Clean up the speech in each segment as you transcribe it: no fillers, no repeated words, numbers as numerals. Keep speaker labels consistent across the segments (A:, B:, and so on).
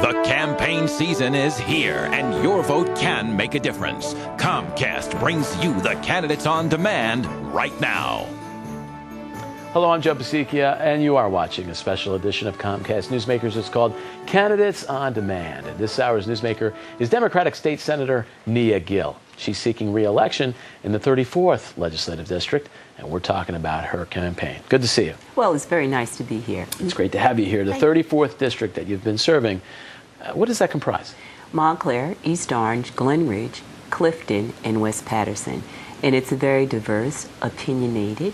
A: The campaign season is here, and your vote can make a difference. Comcast brings you the candidates on demand right now.
B: Hello, I'm Joe Pasikia, and you are watching a special edition of Comcast Newsmakers. It's called Candidates on Demand. And this hour's newsmaker is Democratic State Senator Nia Gill. She's seeking re-election in the 34th Legislative District, and we're talking about her campaign. Good to see you.
C: Well, it's very nice to be here.
B: It's great to have you here. The 34th District that you've been serving, what does that comprise?
C: Montclair, East Orange, Glen Ridge, Clifton, and West Patterson. And it's a very diverse, opinionated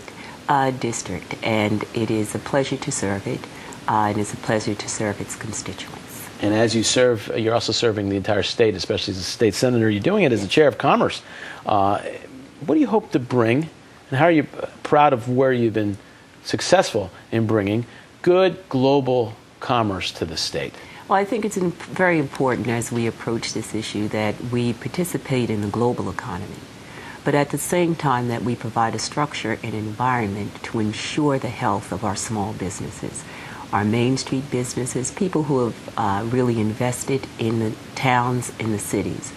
C: district, and it is a pleasure to serve it, and it's a pleasure to serve its constituents.
B: And as you serve, you're also serving the entire state, especially as a state senator. You're doing it as the chair of commerce. What do you hope to bring, and how are you proud of where you've been successful in bringing good global commerce to the state?
C: Well, I think it's very important as we approach this issue that we participate in the global economy, but at the same time that we provide a structure and environment to ensure the health of our small businesses, our Main Street businesses, people who have really invested in the towns and the cities.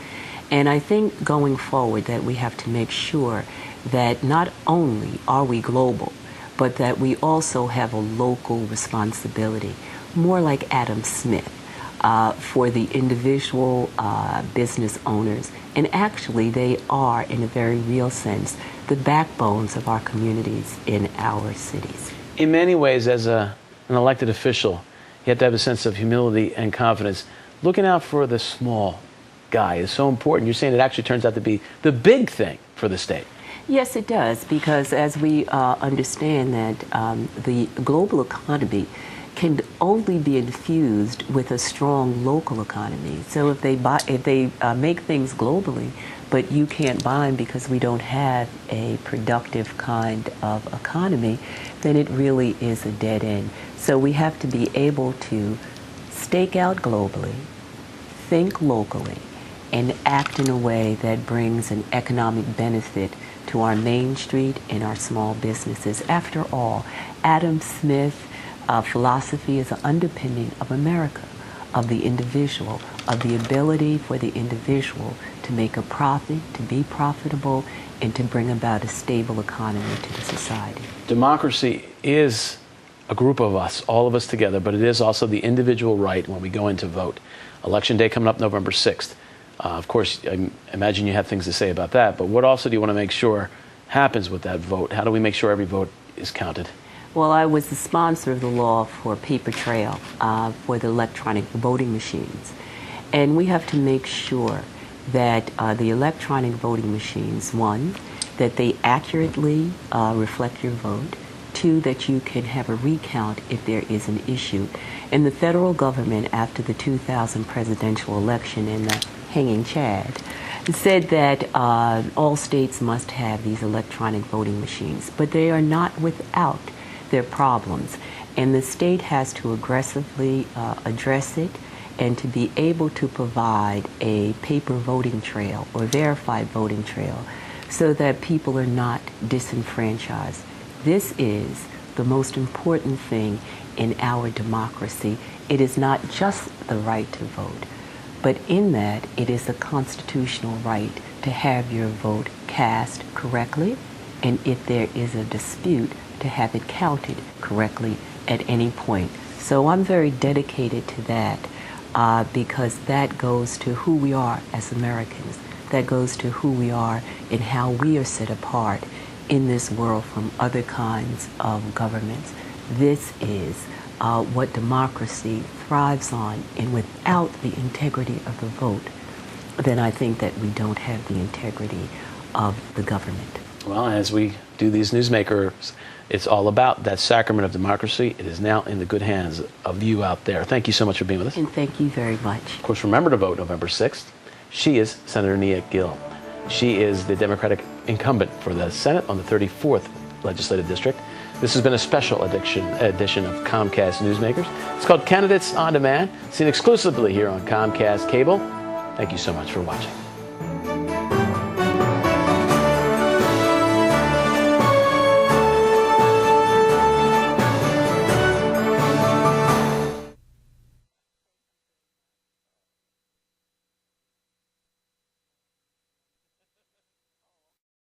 C: And I think going forward that we have to make sure that not only are we global, but that we also have a local responsibility, more like Adam Smith, for the individual business owners. And actually, they are, in a very real sense, the backbones of our communities in our cities.
B: In many ways, as an elected official, you have to have a sense of humility and confidence. Looking out for the small guy is so important. You're saying it actually turns out to be the big thing for the state.
C: Yes, it does, because as we understand that the global economy can only be infused with a strong local economy. So if they make things globally, but you can't buy them because we don't have a productive kind of economy, then it really is a dead end. So we have to be able to stake out globally, think locally, and act in a way that brings an economic benefit to our Main Street and our small businesses. After all, Adam Smith philosophy is an underpinning of America, of the individual, of the ability for the individual to make a profit, to be profitable, and to bring about a stable economy to the society.
B: Democracy is a group of us, all of us together, but it is also the individual right when we go in to vote. Election day coming up November 6th. Of course, I imagine you have things to say about that, but what also do you want to make sure happens with that vote? How do we make sure every vote is counted?
C: Well, I was the sponsor of the law for paper trail for the electronic voting machines. And we have to make sure that the electronic voting machines, one, that they accurately reflect your vote. Two, that you can have a recount if there is an issue. And the federal government, after the 2000 presidential election and the hanging Chad, said that all states must have these electronic voting machines, but they are not without their problems. And the state has to aggressively address it and to be able to provide a paper voting trail or verified voting trail so that people are not disenfranchised. This is the most important thing in our democracy. It is not just the right to vote, but in that it is a constitutional right to have your vote cast correctly, and if there is a dispute, to have it counted correctly at any point. So I'm very dedicated to that because that goes to who we are as Americans. That goes to who we are and how we are set apart in this world from other kinds of governments. This is what democracy thrives on, and without the integrity of the vote, then I think that we don't have the integrity of the government.
B: Well, as we do these newsmakers, it's all about that sacrament of democracy. It is now in the good hands of you out there. Thank you so much for being with us.
C: And thank you very much.
B: Of course, remember to vote November 6th. She is Senator Nia Gill. She is the Democratic incumbent for the Senate on the 34th Legislative District. This has been a special edition of Comcast Newsmakers. It's called Candidates on Demand, seen exclusively here on Comcast Cable. Thank you so much for watching.